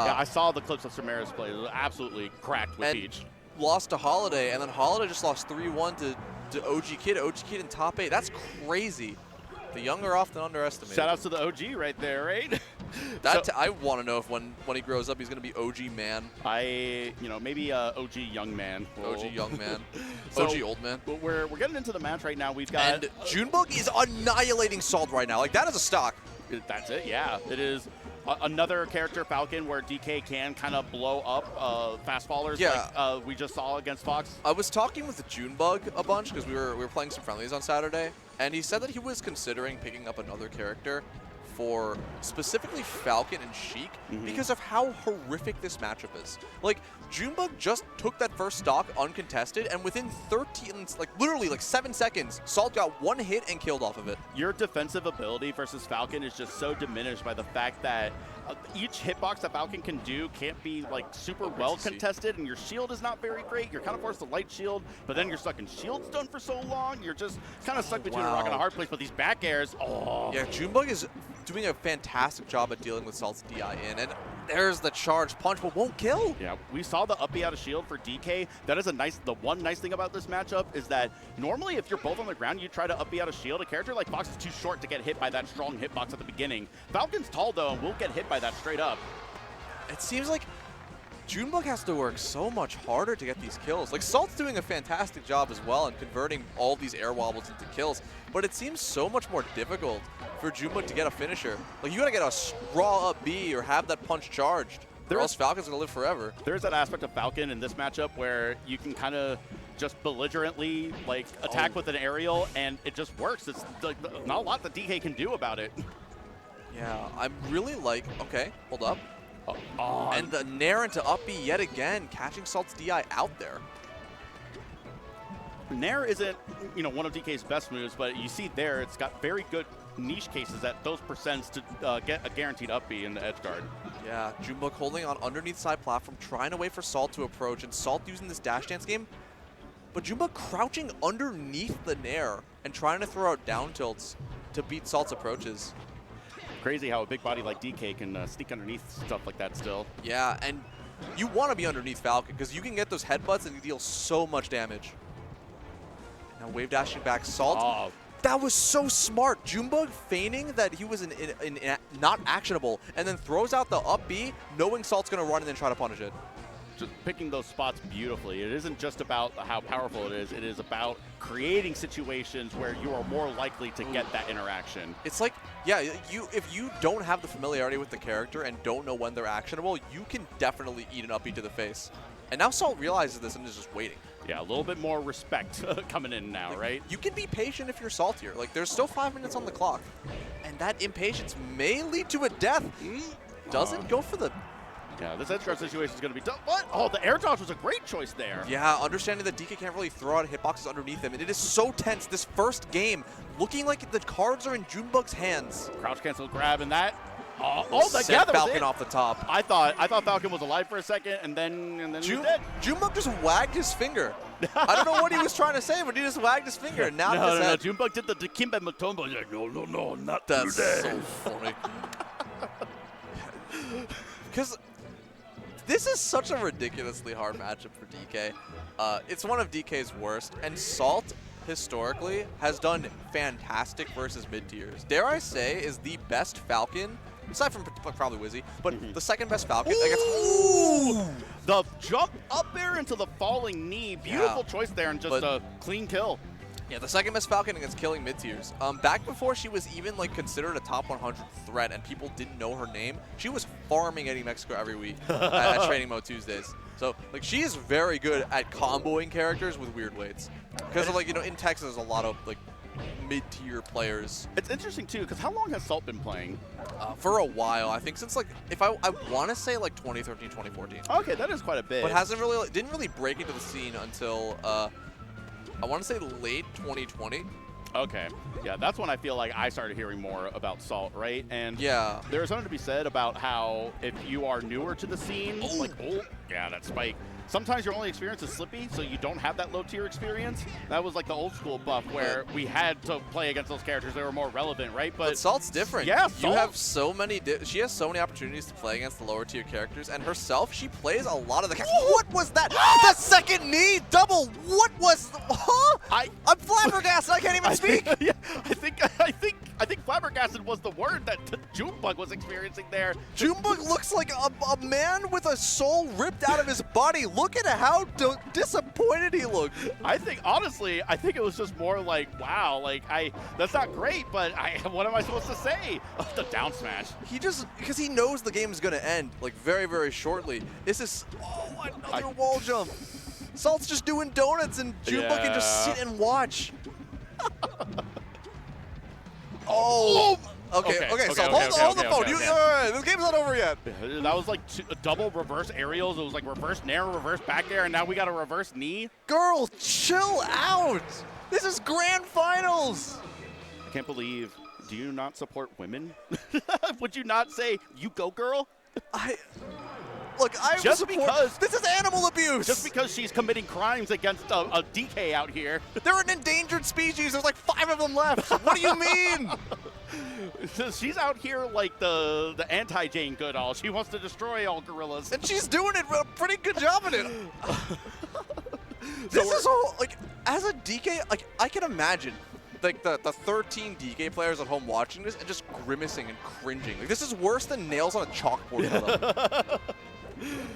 Yeah, I saw the clips of Samara's play. It was absolutely cracked with Peach. Lost to Holiday, and then Holiday just lost 3-1 to OG Kid. OG Kid in top 8. That's crazy. The young are often underestimated. Shout outs to the OG right there, right? I want to know if when he grows up, he's going to be OG man. Maybe OG young man. OG young man. OG old man. We're getting into the match right now. We've got... And Junebug is annihilating Salt right now. Like, that is a stock. That's it, yeah. It is another character, Falcon, where DK can kind of blow up fast fallers like we just saw against Fox. I was talking with Junebug a bunch because we were playing some friendlies on Saturday, and he said that he was considering picking up another character for specifically Falcon and Sheik because of how horrific this matchup is. Like, Junebug just took that first stock uncontested, and within literally 7 seconds, Salt got one hit and killed off of it. Your defensive ability versus Falcon is just so diminished by the fact that each hitbox that Falcon can do can't be like super well contested, and your shield is not very great. You're kind of forced to light shield, but then you're stuck in shield stun for so long. You're just kind of stuck between a rock and a hard place. But these back airs, yeah, Junebug is doing a fantastic job at dealing with Salt's DI in, and there's the charge punch, but won't kill. Yeah, we saw the up B out of shield for DK. That is the one nice thing about this matchup is that normally if you're both on the ground, you try to up B out of shield. A character like Fox is too short to get hit by that strong hitbox at the beginning. Falcon's tall though, and will get hit by that straight up. It seems like Junebug has to work so much harder to get these kills. Like, Salt's doing a fantastic job as well in converting all these air wobbles into kills, but it seems so much more difficult for Junebug to get a finisher. Like, you gotta get a raw up B or have that punch charged, or else Falcon's gonna live forever. There's that aspect of Falcon in this matchup where you can kind of just belligerently attack with an aerial, and it just works. It's like not a lot that DK can do about it. Yeah, I'm really okay, hold up. And the Nair into up B yet again, catching Salt's DI out there. Nair isn't, one of DK's best moves, but you see there, it's got very good niche cases at those percents to get a guaranteed up B in the edge guard. Yeah, Junebug holding on underneath side platform, trying to wait for Salt to approach, and Salt using this dash dance game, but Junebug crouching underneath the Nair and trying to throw out down tilts to beat Salt's approaches. Crazy how a big body like DK can sneak underneath stuff like that still. Yeah, and you want to be underneath Falcon because you can get those headbutts and you deal so much damage. Now wave dashing back Salt. Oh. That was so smart. Junebug feigning that he was not actionable and then throws out the up B knowing Salt's going to run and then try to punish it. Just picking those spots beautifully. It isn't just about how powerful it is about creating situations where you are more likely to get that interaction. It's like, yeah, if you don't have the familiarity with the character and don't know when they're actionable, you can definitely eat an up B to the face. And now Salt realizes this and is just waiting. Yeah, a little bit more respect coming in now, right? You can be patient if you're Salt here. Like, there's still 5 minutes on the clock. And that impatience may lead to a death. Doesn't go for the... Yeah, this edge guard situation is going to be done. What? Oh, the air dodge was a great choice there. Yeah, understanding that DK can't really throw out hitboxes underneath him. And it is so tense. This first game, looking like the cards are in Junebug's hands. Crouch cancel grab and that. Oh, Sent Falcon off the top. I thought Falcon was alive for a second, and then he was dead. Junebug just wagged his finger. I don't know what he was trying to say, but he just wagged his finger. And now no. Junebug did the Kimba Mutombo. Like, no, not That's today. so funny. Because this is such a ridiculously hard matchup for DK. It's one of DK's worst, and Salt historically has done fantastic versus mid-tiers. Dare I say is the best Falcon, aside from probably Wizzy, but the second best Falcon against... Ooh! The jump up there into the falling knee. Beautiful choice there and just a clean kill. Yeah, the second best Falcon against killing mid-tiers. Back before she was even considered a top 100 threat and people didn't know her name, she was farming Eddie Mexico every week at Training Mode Tuesdays. So she is very good at comboing characters with weird weights. Because in Texas, there's a lot of mid-tier players. It's interesting too, because how long has Salt been playing? For a while, I think since if I want to say 2013, 2014. Okay, that is quite a bit. But didn't really break into the scene until I want to say late 2020. Okay. Yeah, that's when I feel like I started hearing more about Salt, right? And Yeah. there's something to be said about how if you are newer to the scene, like, yeah, that spike. Sometimes your only experience is Slippy, so you don't have that low-tier experience. That was like the old-school buff where we had to play against those characters that were more relevant, right? But Salt's different. Yeah, You have so many, she has so many opportunities to play against the lower-tier characters, and herself, she plays a lot of the characters. What was that? The second knee double, what was, huh? I'm flabbergasted, I can't even speak. Yeah, I think flabbergasted was the word that Junebug was experiencing there. Junebug looks like a man with a soul ripped out of his body. Look at how disappointed he looked. Honestly, I think it was just more like, wow, like, that's not great, but what am I supposed to say? The down smash. Because he knows the game is going to end, like, very, very shortly. This is, another wall jump. Salt's just doing donuts, and Junebug can just sit and watch. Okay, so hold the phone. All right, this game's not over yet. That was like double reverse aerials. It was like reverse nair, reverse back air, and now we got a reverse knee. Girl, chill out. This is grand finals. I can't believe. Do you not support women? Would you not say, you go, girl? Look, because this is animal abuse. Just because she's committing crimes against a DK out here. They're an endangered species. There's like 5 of them left. What do you mean? She's out here like the anti-Jane Goodall. She wants to destroy all gorillas. And she's doing it a pretty good job at it. This is all, like, as a DK, like, I can imagine like the 13 DK players at home watching this and just grimacing and cringing. Like, this is worse than nails on a chalkboard for them.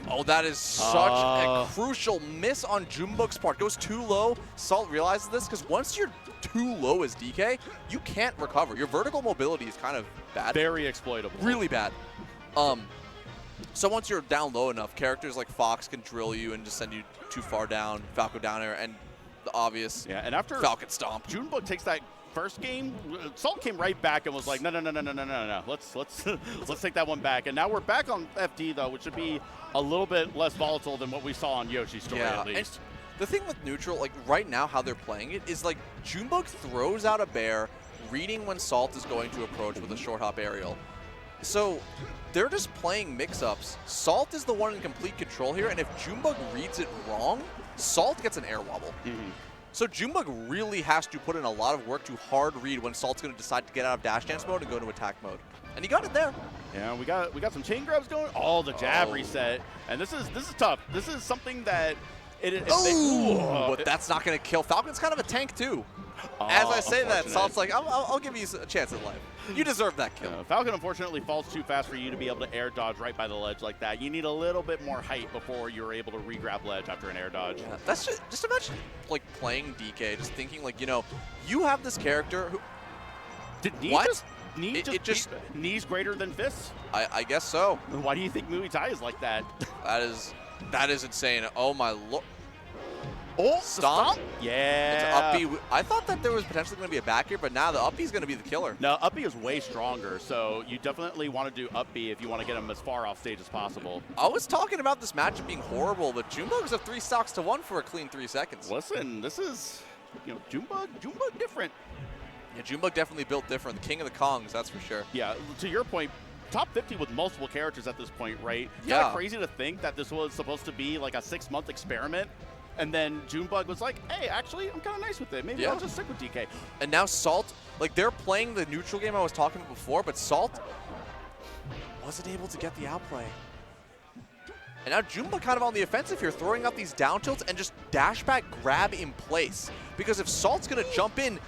Oh, that is such a crucial miss on Junebug's part. Goes too low. Salt realizes this because once you're too low as DK, you can't recover. Your vertical mobility is kind of bad. Very exploitable. Really bad. So once you're down low enough, characters like Fox can drill you and just send you too far down, Falcon down air, and the obvious and after Falcon stomp. Junebug takes that first game, Salt came right back and was like, no. Let's take that one back. And now we're back on FD though, which should be a little bit less volatile than what we saw on Yoshi's story at least. And the thing with neutral, like right now how they're playing it is like Junebug throws out a bear, reading when Salt is going to approach with a short hop aerial. So they're just playing mix-ups. Salt is the one in complete control here, and if Junebug reads it wrong, Salt gets an air wobble. So Junebug really has to put in a lot of work to hard read when Salt's going to decide to get out of dash dance mode and go into attack mode. And he got it there. Yeah, we got some chain grabs going. Oh, the jab reset. And this is tough. This is something that but that's not going to kill. Falcon's kind of a tank too. As I say that, Salt's like, I'll give you a chance at life. You deserve that kill. Falcon unfortunately falls too fast for you to be able to air dodge right by the ledge like that. You need a little bit more height before you're able to re-grab ledge after an air dodge. Yeah, that's just imagine like playing DK, just thinking like, you know, you have this character who. Did knees greater than fists? I guess so. Why do you think Muay Thai is like that? That is insane. Oh my lord. Oh, stomp? Yeah. It's uppy. I thought that there was potentially going to be a back here, but now the uppy is going to be the killer. No, uppy is way stronger, so you definitely want to do uppy if you want to get him as far off stage as possible. I was talking about this matchup being horrible, but Junebug's up 3 stocks to 1 for a clean 3 seconds. Listen, this is, Junebug different. Yeah, Junebug definitely built different. The king of the Kongs, that's for sure. Yeah, to your point, top 50 with multiple characters at this point, right? It's kind of crazy to think that this was supposed to be like a 6-month experiment. And then Junebug was like, hey, actually, I'm kind of nice with it. Maybe I'll just stick with DK. And now Salt, like they're playing the neutral game I was talking about before, but Salt wasn't able to get the outplay. And now Junebug kind of on the offensive here, throwing out these down tilts and just dash back grab in place. Because if Salt's going to jump in,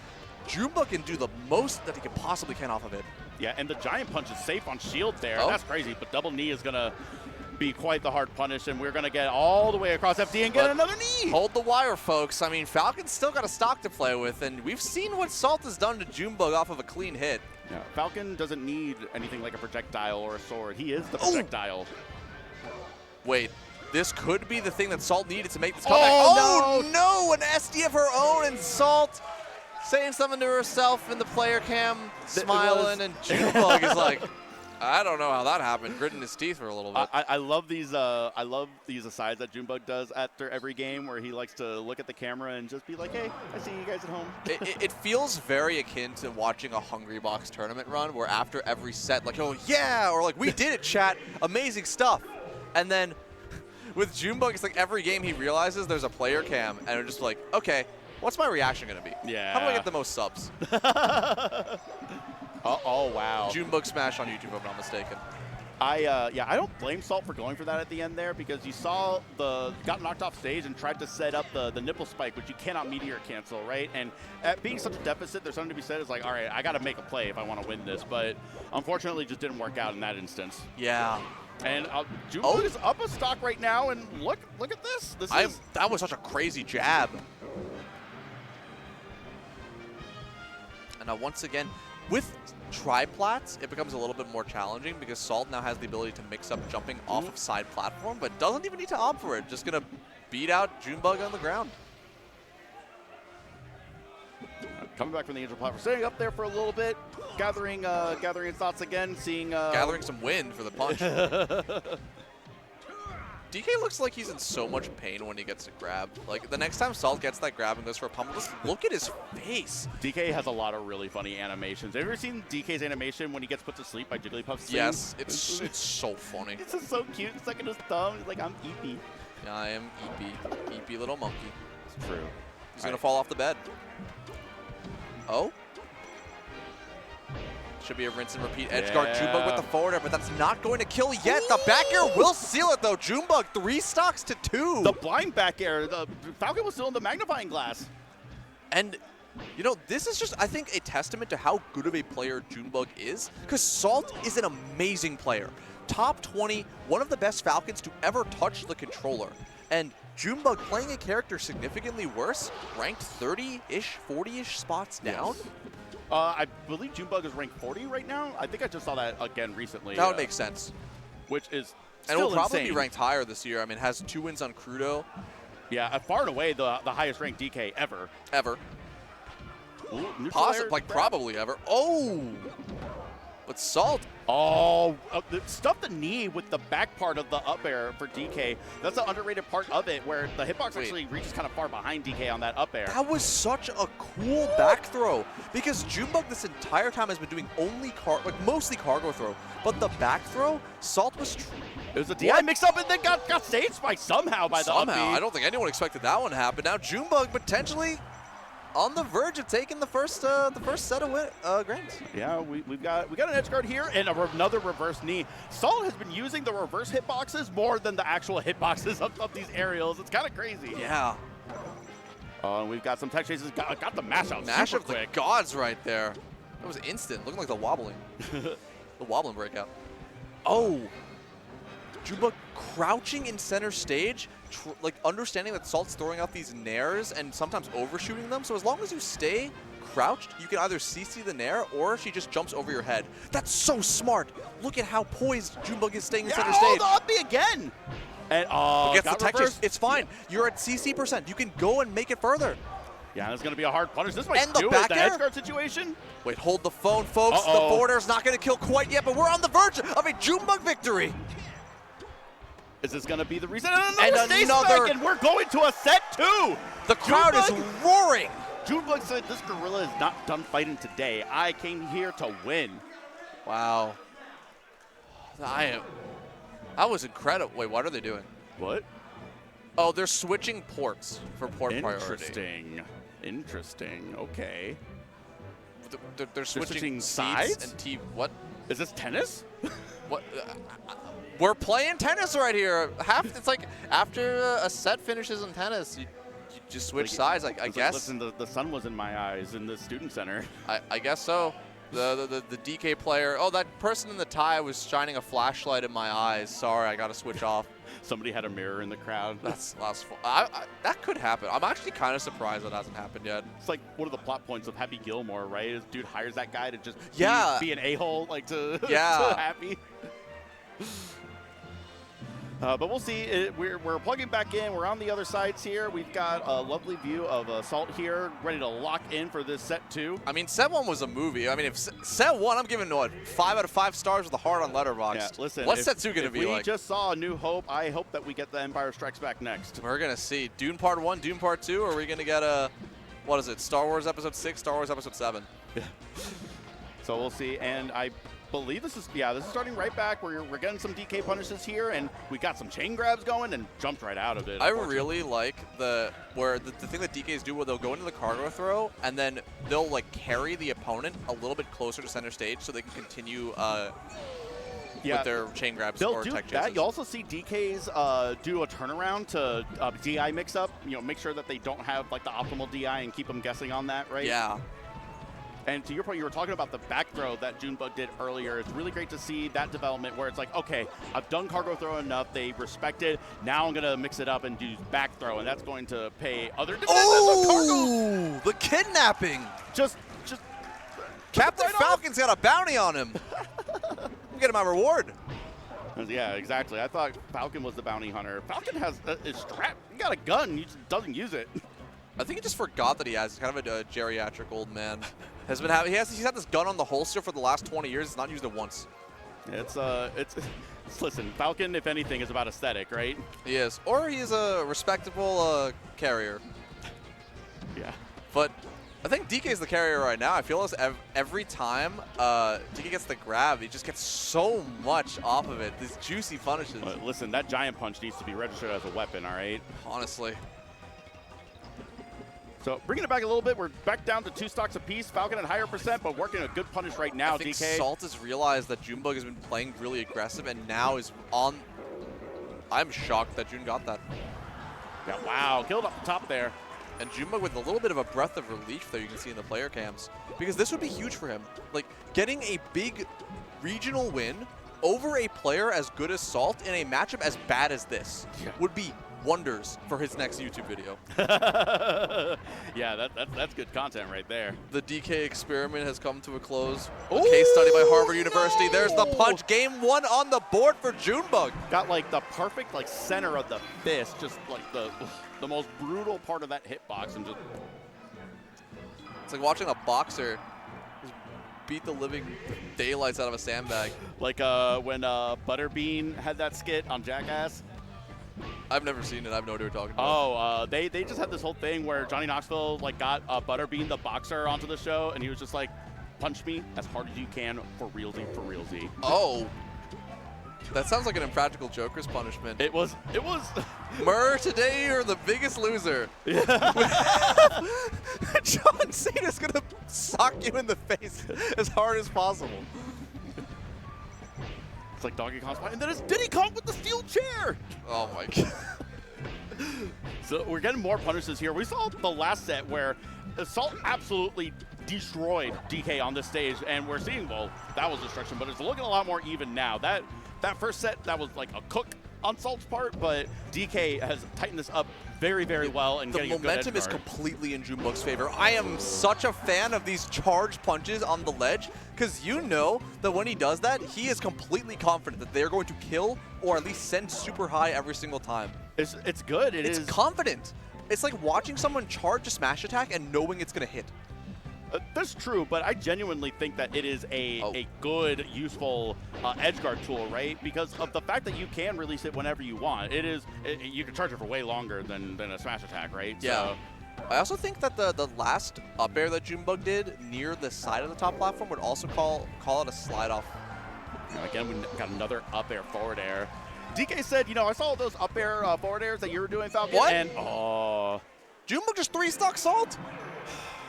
Junebug can do the most that he can possibly can off of it. Yeah, and the giant punch is safe on shield there. That's crazy, but double knee is going to be quite the hard punish, and we're going to get all the way across FD and get another knee. Hold the wire, folks. I mean, Falcon's still got a stock to play with, and we've seen what Salt has done to Junebug off of a clean hit. Yeah, Falcon doesn't need anything like a projectile or a sword. He is the projectile. Wait, this could be the thing that Salt needed to make this comeback. Oh, no, an SD of her own, and Salt saying something to herself in the player cam, smiling, and Junebug is like, I don't know how that happened. Gritting his teeth for a little bit. I love these. I love these asides that Junebug does after every game, where he likes to look at the camera and just be like, "Hey, I see you guys at home." It feels very akin to watching a Hungry Box tournament run, where after every set, like, "Oh yeah," or like, "We did it, chat, amazing stuff," and then with Junebug, it's like every game he realizes there's a player cam, and we're just like, "Okay, what's my reaction gonna be? Yeah. How do I get the most subs?" Oh wow. Junebug Smash on YouTube, if I'm not mistaken. Yeah, I don't blame Salt for going for that at the end there, because you saw got knocked off stage and tried to set up the nipple spike, which you cannot meteor cancel, right? And at being such a deficit, there's something to be said. It's like, all right, I got to make a play if I want to win this, but unfortunately, it just didn't work out in that instance. Yeah. And Junebug is up a stock right now, and look at this. That was such a crazy jab. And now once again, with triplats, it becomes a little bit more challenging because Salt now has the ability to mix up jumping off of side platform, but doesn't even need to opt for it. Just gonna beat out Junebug on the ground. Coming back from the angel platform, staying up there for a little bit, gathering his thoughts again, seeing gathering some wind for the punch. DK looks like he's in so much pain when he gets a grab. Like, the next time Salt gets that grab and goes for a pummel, just look at his face. DK has a lot of really funny animations. Have you ever seen DK's animation when he gets put to sleep by Jigglypuff's Yes, it's so funny. It's just so cute. It's like in his thumb. He's like, I'm Eepy. Yeah, I am Eepy. Eepy little monkey. It's true. He's going to fall off the bed. Oh? Should be a rinse and repeat edge guard. Junebug with the forward air, but that's not going to kill yet. The back air will seal it, though. Junebug 3 stocks to 2. The blind back air. The Falcon was still in the magnifying glass. And, you know, this is just, I think, a testament to how good of a player Junebug is, because Salt is an amazing player. Top 20, one of the best Falcons to ever touch the controller. And Junebug playing a character significantly worse, ranked 30-ish, 40-ish spots down. Yes. I believe Junebug is ranked 40 right now. I think I just saw that again recently. That would make sense. Which is and it will probably insane. be ranked higher this year. I mean, it has 2 wins on Crudo. Yeah, far and away the highest ranked DK ever. Ever. Possibly, like probably ever. Oh! But Salt. Oh, stuff the knee with the back part of the up air for DK. That's the underrated part of it, where the hitbox actually reaches kind of far behind DK on that up air. That was such a cool back throw, because Junebug this entire time has been doing only mostly cargo throw, but the back throw, Salt was. It was a DI mix up and then got stage spiked somehow by the up B. I don't think anyone expected that one to happen. Now Junebug potentially on the verge of taking the first set of grands. Yeah, we got an edge guard here and another reverse knee. Salt has been using the reverse hitboxes more than the actual hitboxes of these aerials. It's kind of crazy. Yeah. We've got some tech chases. Got the mash out. Mash of the gods right there. That was instant. Looking like the wobbling. The wobbling breakout. Oh. Junebug crouching in center stage, like understanding that Salt's throwing out these nairs and sometimes overshooting them. So as long as you stay crouched, you can either CC the nair or she just jumps over your head. That's so smart. Look at how poised Junebug is staying in center stage. The up B again. And gets the tech chase. It's fine. You're at CC%. You can go and make it further. Yeah, that's going to be a hard punish. This might and the do back it. The air. edge guard situation. Wait, hold the phone, folks. The forward air's not going to kill quite yet, but we're on the verge of a Junebug victory. Is this going to be the reason? And another. And we're going to a set 2. The crowd is roaring. Junebug said, this gorilla is not done fighting today. I came here to win. Wow. That was incredible. Wait, what are they doing? What? Oh, they're switching ports for port priority. Interesting. Okay. They're switching sides? And what? Is this tennis? What? We're playing tennis right here. It's like after a set finishes in tennis, you just switch sides. I guess. Listen, the sun was in my eyes in the student center. I guess so. The DK player. Oh, that person in the tie was shining a flashlight in my eyes. Sorry, I got to switch off. Somebody had a mirror in the crowd. That's fun. That could happen. I'm actually kind of surprised that hasn't happened yet. It's like one of the plot points of Happy Gilmore, right? This dude hires that guy to just be an a-hole, like to Happy. But we'll see. We're plugging back in. We're on the other sides here. We've got a lovely view of Assault here, ready to lock in for this set 2. I mean, set 1 was a movie. I mean, if set 1, I'm giving what, 5 out of 5 stars with a heart on Letterboxd. Yeah, listen. What's set 2 going to be like? We just saw A New Hope. I hope that we get The Empire Strikes Back next. We're going to see Dune Part 1, Dune Part 2, or are we going to get a, what is it, Star Wars Episode 6, Star Wars Episode 7? Yeah. So we'll see. And I believe this is starting right back. We're getting some DK punishes here, and we got some chain grabs going and jumped right out of it. I really like the thing that DKs do where they'll go into the cargo throw and then they'll like carry the opponent a little bit closer to center stage so they can continue with their chain grabs or tech chases. That. You also see DKs do a turnaround to DI mix up, make sure that they don't have like the optimal DI and keep them guessing on that, right? Yeah. And to your point, you were talking about the back throw that Junebug did earlier. It's really great to see that development where it's like, okay, I've done cargo throw enough. They respect it. Now I'm going to mix it up and do back throw, and that's going to pay other defenders on cargo. The kidnapping. Just Captain right Falcon's got a bounty on him. I'm getting my reward. Yeah, exactly. I thought Falcon was the bounty hunter. Falcon has is strapped. He got a gun. He just doesn't use it. I think he just forgot that he has kind of a geriatric old man. He's had this gun on the holster for the last 20 years. He's not used it once. It's listen, Falcon, if anything, is about aesthetic, right? He is. Or he's a respectable carrier. Yeah. But I think DK is the carrier right now. I feel as every time DK gets the grab, he just gets so much off of it. These juicy punishes. But listen, that giant punch needs to be registered as a weapon, all right? Honestly. So bringing it back a little bit, we're back down to 2 stocks apiece. Falcon at higher percent, but working a good punish right now, I think DK. Salt has realized that Junebug has been playing really aggressive and now is on. I'm shocked that June got that. Yeah, wow, killed up the top there. And Junebug with a little bit of a breath of relief there you can see in the player cams. Because this would be huge for him. Like, getting a big regional win over a player as good as Salt in a matchup as bad as this would be wonders for his next YouTube video. Yeah, that's good content right there. The DK experiment has come to a close. A case study by Harvard University. There's the punch. Game 1 on the board for Junebug. Got like the perfect like center of the fist, just like the most brutal part of that hitbox, and just. It's like watching a boxer just beat the living daylights out of a sandbag. Like when Butterbean had that skit on Jackass. I've never seen it. I have no idea what you're talking about. Oh, they just had this whole thing where Johnny Knoxville like got Butterbean the boxer onto the show, and he was just like, punch me as hard as you can for realsy, for realsy. Oh. That sounds like an Impractical Joker's punishment. It was. Murr, today you're the biggest loser. John Cena's going to sock you in the face as hard as possible. It's like Donkey Kong's fight, and then it's Diddy Kong with the steel chair. Oh my god. So we're getting more punishes here. We saw the last set where Assault absolutely destroyed DK on this stage, and we're seeing, well, that was destruction, but it's looking a lot more even now. That first set, that was like a cook on Salt's part, but DK has tightened this up very, very well. And the momentum is completely in Junebug's favor. I am such a fan of these charge punches on the ledge, because you know that when he does that, he is completely confident that they're going to kill or at least send super high every single time. It's good. It's confident. It's like watching someone charge a smash attack and knowing it's going to hit. That's true, but I genuinely think that it is a good, useful edgeguard tool, right? Because of the fact that you can release it whenever you want. You can charge it for way longer than a smash attack, right? Yeah. So, I also think that the last up air that Junebug did near the side of the top platform would also call it a slide off. Again, we got another up air forward air. DK said, I saw those up air forward airs that you were doing, Falcon. What? And Junebug just 3-stock Salt.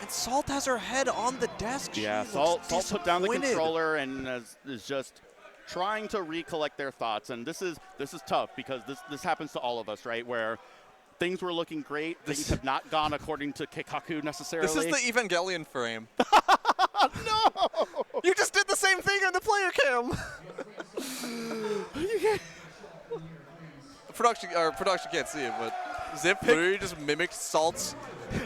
And Salt has her head on the desk. Yeah, Salt put down the controller and is just trying to recollect their thoughts. And this is tough because this happens to all of us, right? Where things were looking great, things have not gone according to Keikaku necessarily. This is the Evangelion frame. No! You just did the same thing on the player cam. Production can't see it, but Zip literally just mimicked Salt's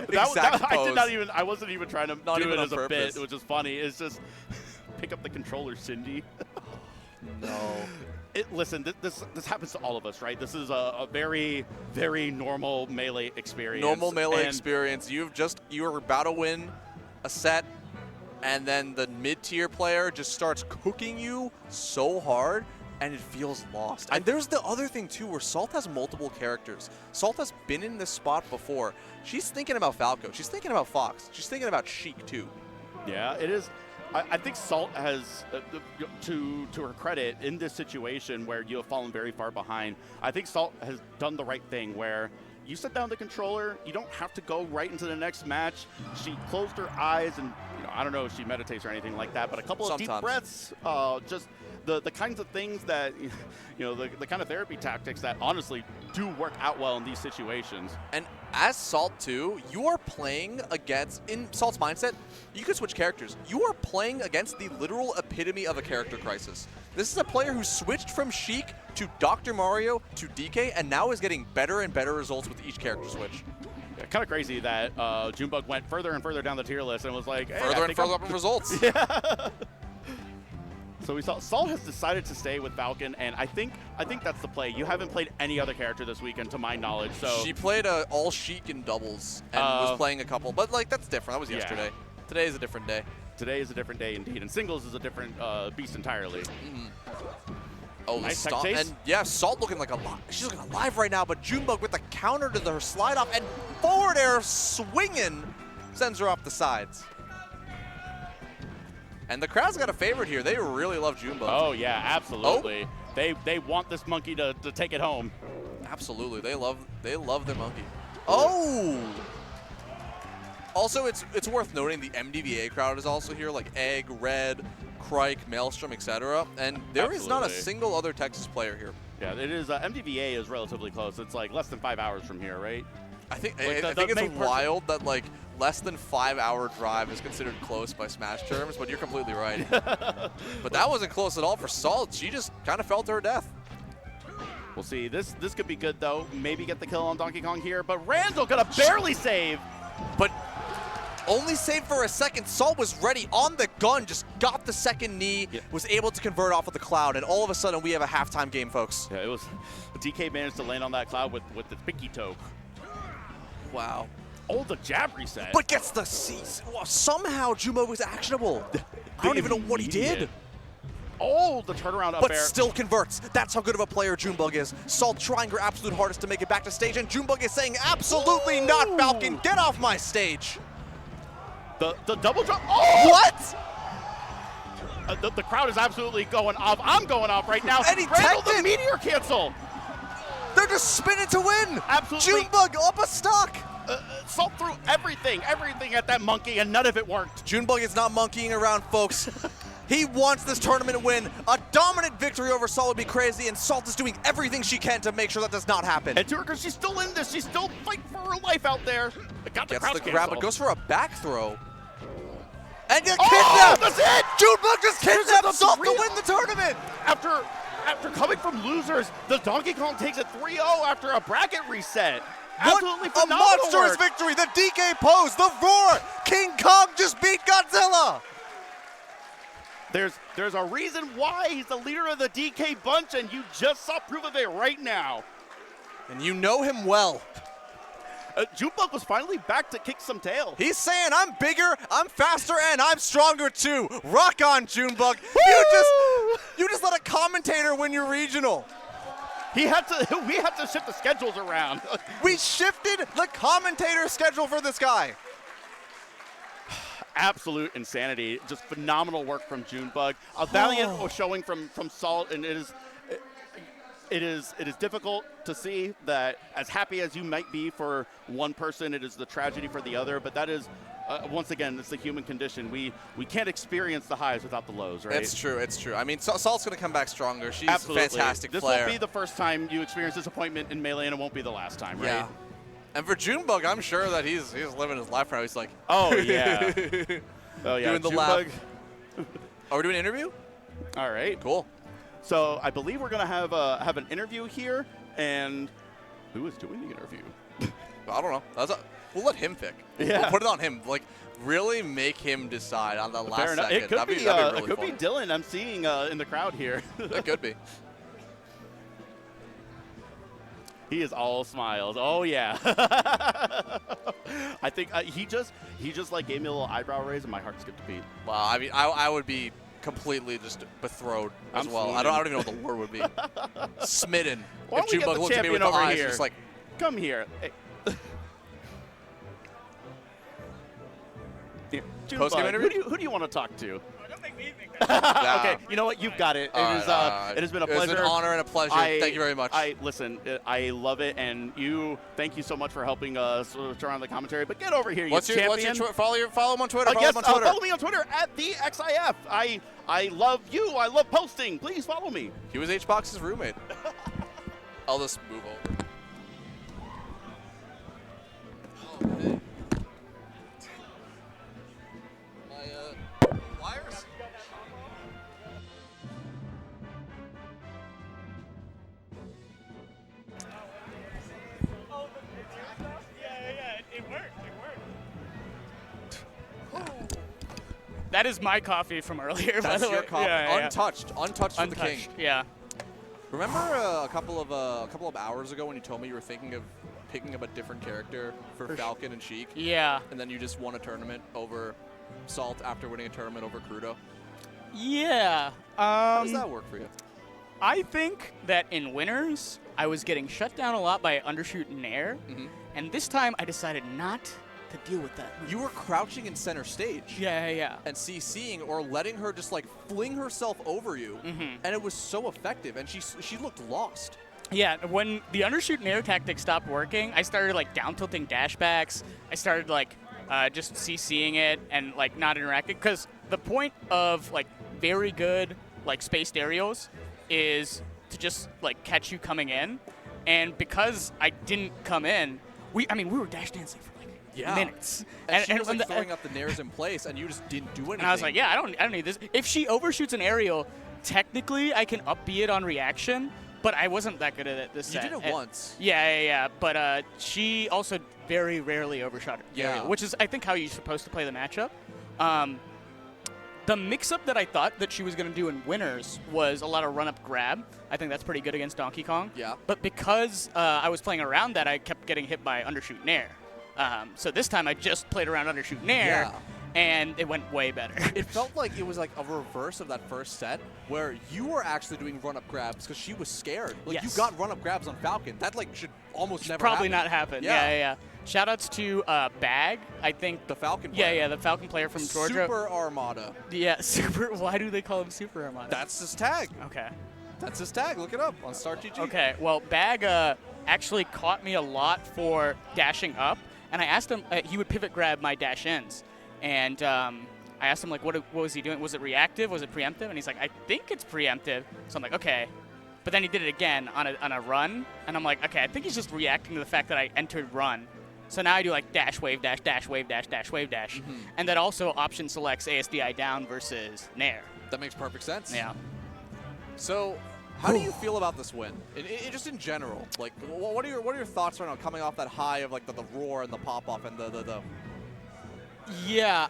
exact pose. I wasn't even trying to do it as a bit, which is funny. It's just pick up the controller, Cindy. No. Listen, this happens to all of us, right? This is a very, very normal Melee experience. Normal Melee experience. You're about to win a set, and then the mid-tier player just starts cooking you so hard, and it feels lost. And there's the other thing, too, where Salt has multiple characters. Salt has been in this spot before. She's thinking about Falco. She's thinking about Fox. She's thinking about Sheik, too. Yeah, it is. I think Salt has, to her credit, in this situation where you have fallen very far behind, I think Salt has done the right thing where you set down the controller, you don't have to go right into the next match. She closed her eyes and, I don't know if she meditates or anything like that, but a couple of deep breaths, just the kinds of things that, the kind of therapy tactics that honestly do work out well in these situations. And as Salt, too, you are playing against, in Salt's mindset, you can switch characters. You are playing against the literal epitome of a character crisis. This is a player who switched from Sheik to Dr. Mario to DK and now is getting better and better results with each character switch. Yeah, kind of crazy that Junebug went further and further down the tier list and was like, hey, further and further up in results. Yeah. So we saw Salt has decided to stay with Falcon, and I think that's the play. You haven't played any other character this weekend, to my knowledge. So she played all Sheik in doubles and was playing a couple, but like that's different. That was yesterday. Today is a different day. Today is a different day indeed, and singles is a different beast entirely. Oh, nice the stomp, and yeah, Salt looking like she's looking alive right now, but Junebug with the counter to her slide off and forward air swinging sends her off the sides. And the crowd's got a favorite here. They really love Junebug. Oh, yeah, absolutely. Oh. They want this monkey to take it home. Absolutely. They love their monkey. Oh! Also, it's worth noting the MDVA crowd is also here, like Egg, Red, Crike, Maelstrom, etc. And there is not a single other Texas player here. Yeah, it is. MDVA is relatively close. It's like less than 5 hours from here, right? I think it's wild that like less than 5 hour drive is considered close by Smash terms, but you're completely right. But that wasn't close at all for Salt. She just kind of fell to her death. We'll see. This could be good though. Maybe get the kill on Donkey Kong here, but Randall gonna barely save. But only saved for a second. Salt was ready on the gun, just got the second knee, was able to convert off of the cloud, and all of a sudden we have a halftime game, folks. Yeah, it was. DK managed to land on that cloud with the pinky toe. Wow. Oh, the jab reset. But gets the C's. Well, somehow Junebug was actionable. I don't even know what he did. Oh, the turnaround up air. But still converts. That's how good of a player Junebug is. Salt trying her absolute hardest to make it back to stage, and Junebug is saying, absolutely not, Falcon. Get off my stage. The double drop. Oh! What? The crowd is absolutely going off. I'm going off right now. And he Randall, teched the meteor cancel. They're just spinning to win. Absolutely. Junebug up a stock. Salt threw everything at that monkey, and none of it worked. Junebug is not monkeying around, folks. He wants this tournament to win. A dominant victory over Salt would be crazy, and Salt is doing everything she can to make sure that does not happen. And to her, because she's still in this. She's still fighting for her life out there. Got the Gets the grab, but goes for a back throw. And you kidnap! kidnap! That's it! Junebug just kidnapped Salt to win the tournament! After coming from losers, the Donkey Kong takes it 3-0 after a bracket reset. Absolutely phenomenal a monstrous work. Victory! The DK pose, the roar! King Kong just beat Godzilla! There's a reason why he's the leader of the DK bunch, and you just saw proof of it right now. And you know him well. Junebug was finally back to kick some tail. He's saying, I'm bigger, I'm faster, and I'm stronger too. Rock on, Junebug. You just let a commentator win your regional. We had to shift the schedules around. We shifted the commentator schedule for this guy. Absolute insanity. Just phenomenal work from Junebug. A valiant showing from Salt, and it is difficult to see that as happy as you might be for one person, it is the tragedy for the other. But that is, once again, it's the human condition. We can't experience the highs without the lows, right? It's true. It's true. I mean, Salt's going to come back stronger. She's Absolutely. a fantastic this player. Won't be the first time you experience disappointment in Melee, and it won't be the last time, right? Yeah. And for Junebug, I'm sure that he's living his life right now. He's like, oh yeah, oh yeah, doing the lap. Are we doing an interview? All right, cool. So I believe we're gonna have an interview here, and who is doing the interview? I don't know. We'll let him pick. Yeah, we'll put it on him. Like, really make him decide on the last second. It could that'd be really it could fun. be Dylan. I'm seeing in the crowd here. That could be. He is all smiles. Oh yeah. I think he just like gave me a little eyebrow raise and my heart skipped a beat. Wow, I mean, I would be completely just betrothed as well. I don't even know what the word would be. Smitten. Why If don't we get Junebug the looked at me with champion the over eyes, here? just like, Come here. Hey. Post-game Junebug, interview? who do you want to talk to? Don't make me think Okay, you know what? You've got it. It has been a pleasure. It's an honor and a pleasure. Thank you very much. Listen, I love it, and thank you so much for helping us around the commentary. But get over here, What's your champion. follow him on Twitter. Yes, Follow him on Twitter. follow me on Twitter at the XIF. I love you. I love posting. Please follow me. He was HBox's roommate. I'll just move over. Oh, hey. My wires. Oh, yeah, it worked. That is my coffee from earlier, by That's the way. your coffee. Yeah. Untouched for the king. Yeah. Remember a couple of hours ago when you told me you were thinking of picking up a different character for Falcon and Sheik, Yeah. and then you just won a tournament over Salt after winning a tournament over Crudo? Yeah. How does that work for you? I think that in winners, I was getting shut down a lot by Undershoot and Nair, and this time I decided not to deal with that. You were crouching in center stage. Yeah. And CCing or letting her just like fling herself over you, and it was so effective. And she looked lost. Yeah, when the undershoot and air tactic stopped working, I started like down tilting dashbacks. I started like just CCing it and like not interacting. Because the point of like very good like spaced aerials is to just like catch you coming in. And because I didn't come in, we were dash dancing for like minutes. And she was like throwing up the nairs in place, and you just didn't do anything. And I was like, yeah, I don't need this. If she overshoots an aerial, technically I can up B it on reaction. But I wasn't that good at it this set. You did it once. Yeah. But she also very rarely overshot her aerial, which is, I think, how you're supposed to play the matchup. The mix-up that I thought that she was going to do in winners was a lot of run-up grab. I think that's pretty good against Donkey Kong. Yeah. But because I was playing around that, I kept getting hit by undershoot nair. So this time I just played around undershoot nair. Yeah. And it went way better. It felt like it was like a reverse of that first set where you were actually doing run-up grabs because she was scared. Like you got run-up grabs on Falcon. That like should almost never probably happen. not happen. Yeah. Shoutouts to Bag, I think. The Falcon player. Yeah, the Falcon player from Georgia. Super Armada. Yeah, Super. Why do they call him Super Armada? That's his tag. Okay. That's his tag. Look it up on StartGG. Okay, well, Bag actually caught me a lot for dashing up, and I asked him, he would pivot grab my dash ins, and I asked him, like, what was he doing? Was it reactive? Was it preemptive? And he's like, I think it's preemptive. So I'm like, okay. But then he did it again on a run, and I'm like, okay, I think he's just reacting to the fact that I entered run. So now I do, like, dash, wave, dash, dash, wave, dash, dash, wave, dash. And that also option selects ASDI down versus Nair. That makes perfect sense. Yeah. So, how do you feel about this win? Just in general, like, what are your thoughts right now, coming off that high of like the roar and the pop off and the Yeah,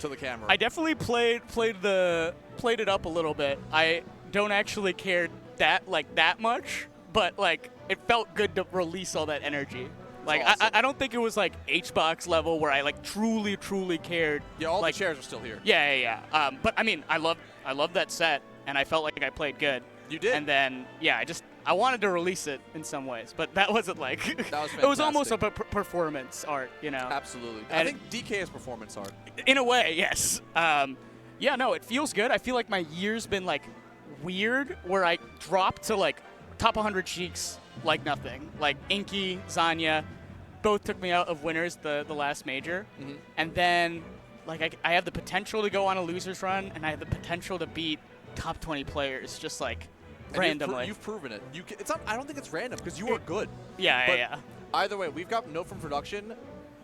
to the camera? I definitely played it up a little bit. I don't actually care that much, but like it felt good to release all that energy. Like awesome. I don't think it was like HBox level where I like truly cared. Yeah, all like, the chairs are still here. Yeah. But I mean, I love that set, and I felt like I played good. You did. And then I wanted to release it in some ways, but that wasn't like that was it was almost a performance art, you know. Absolutely. And I think DK is performance art. In a way, yes. Yeah, no, it feels good. I feel like my year's been like weird, where I dropped to like top 100 Sheiks like nothing. Like Inky, Zanya, both took me out of winners the last major, and then like I have the potential to go on a losers run, and I have the potential to beat top 20 players just like randomly. You've proven it. It's not. I don't think it's random because you are good. Yeah. Either way, we've got note from production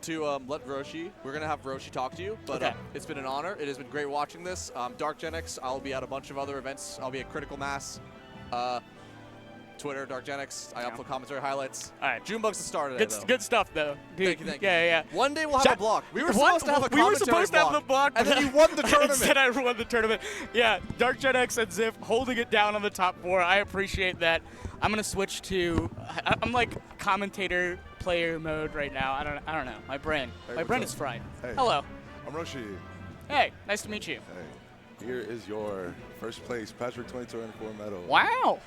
to let Roshi. We're gonna have Roshi talk to you. But okay. It's been an honor. It has been great watching this. Dark Gen X. I'll be at a bunch of other events. I'll be at Critical Mass. Twitter, Dark Gen X. I upload commentary highlights. All right. Junebug's the star today, though. Good stuff, though. Dude, Thank you. Yeah. One day we'll have a block. We were supposed to have a commentary block, and then you won the tournament. Instead, I won the tournament. Yeah, Dark Gen X and Ziff holding it down on the top 4. I appreciate that. I'm gonna switch to. I'm like commentator player mode right now. I don't know. My brain is fried. Hey. Hello. I'm Roshi. Hey, nice to meet you. Hey, here is your first place Patchwork 2024 medal. Wow.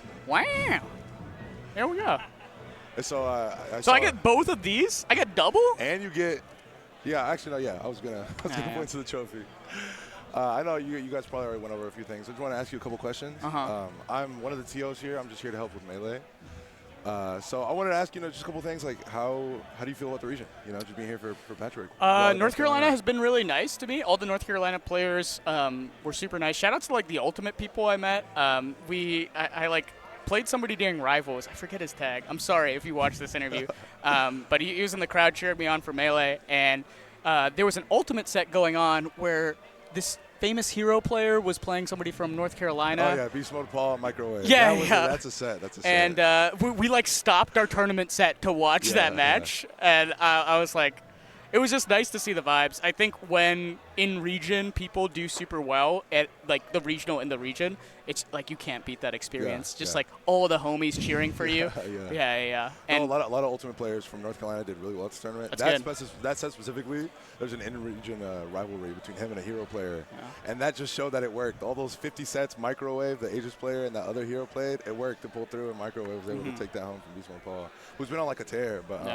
There we go. And so So I get both of these? I get double? and you get, yeah, actually no, yeah, I was gonna Yeah. point to the trophy. I know you guys probably already went over a few things. I just want to ask you a couple questions. I'm one of the TOs here. I'm just here to help with Melee. So I wanted to ask, just a couple things, like how do you feel about the region? Just being here for Patchwork. North Carolina has been really nice to me. All the North Carolina players were super nice. Shout out to like the ultimate people I met. I like played somebody during Rivals. I forget his tag. I'm sorry if you watched this interview. But he was in the crowd cheering me on for Melee. And there was an ultimate set going on where this famous hero player was playing somebody from North Carolina. Oh yeah, Beast Mode Paul, Microwave. Yeah, That's a set. And we like stopped our tournament set to watch that match, and I was like, it was just nice to see the vibes. I think when in region people do super well at like the regional in the region, it's like you can't beat that experience. Just like all the homies cheering for you. Yeah. And a lot of ultimate players from North Carolina did really well at this tournament. That set specifically, there's an in-region rivalry between him and a hero player, and that just showed that it worked. All those 50 sets, Microwave, the Aegis player, and that other hero played, it worked to pull through, and Microwave was able to take that home from Beast Mode Paul, who's been on like a tear. But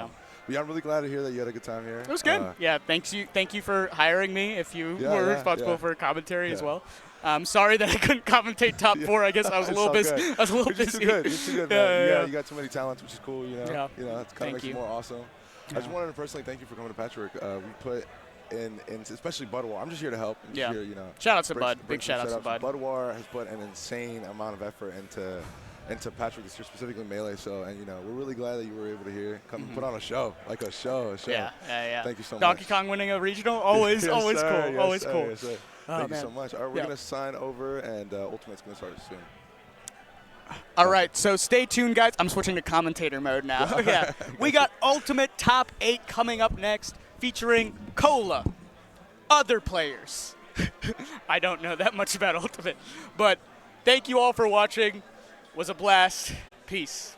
yeah, I'm really glad to hear that you had a good time here. It was good. Thank you for hiring me. If you were responsible for commentary as well. I'm sorry that I couldn't commentate top 4. I guess I was a little busy. I was a little busy. You're too good, man. You got too many talents, which is cool. It's kind of makes it more awesome. I just wanted to personally thank you for coming to Patchwork. We put in especially Budwar. I'm just here to help. Here, shout out to Bud. Big shout out to Bud. Budwar has put an insane amount of effort into Patchwork this year, specifically Melee. So, and we're really glad that you were able to come put on a show, like a show. Yeah. Thank you so much. Donkey Kong winning a regional, always cool. Always cool. Yes, thank you so much. All right, we're gonna sign over, and Ultimate's gonna start soon. All right, so stay tuned, guys. I'm switching to commentator mode now. We got Ultimate Top 8 coming up next, featuring Cola, other players. I don't know that much about Ultimate, but thank you all for watching. Was a blast. Peace.